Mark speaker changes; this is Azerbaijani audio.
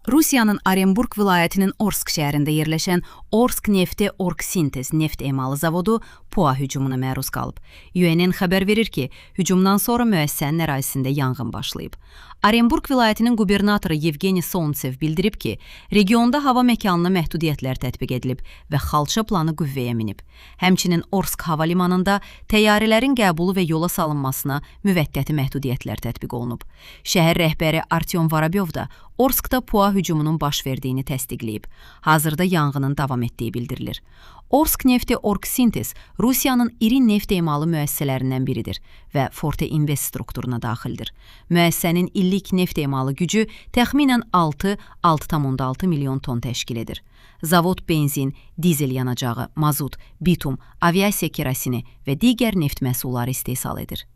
Speaker 1: Rusiyanın Orenburg vilayətinin Orsk şəhərində yerləşən Orsk Nefti Orksintez neft emalı zavodu PUA hücumuna məruz qalıb. UNN xəbər verir ki, hücumdan sonra müəssisənin ərazisində yanğın başlayıb. Orenburg vilayətinin qubernatoru Yevgeniy Sontsev bildirib ki, regionda hava məkanına məhdudiyyətlər tətbiq edilib və xalça planı qüvvəyə minib. Həmçinin Orsk hava limanında təyyarələrin qəbulu və yola salınmasına müvəqqəti məhdudiyyətlər tətbiq olunub. Şəhər rəhbəri Artyom Vorobyov da Orskda PUA hücumunun baş verdiyini təsdiqləyib. Hazırda yanğının davam etdiyi bildirilir. Orsk Nefti Orksintez Rusiyanın iri neft emalı müəssisələrindən biridir və Forte Invest strukturuna daxildir. Müəssisənin illik neft emalı gücü təxminən 6,6 milyon ton təşkil edir. Zavod benzin, dizel yanacağı, mazut, bitum, aviasiya kerosini və digər neft məhsulları istehsal edir.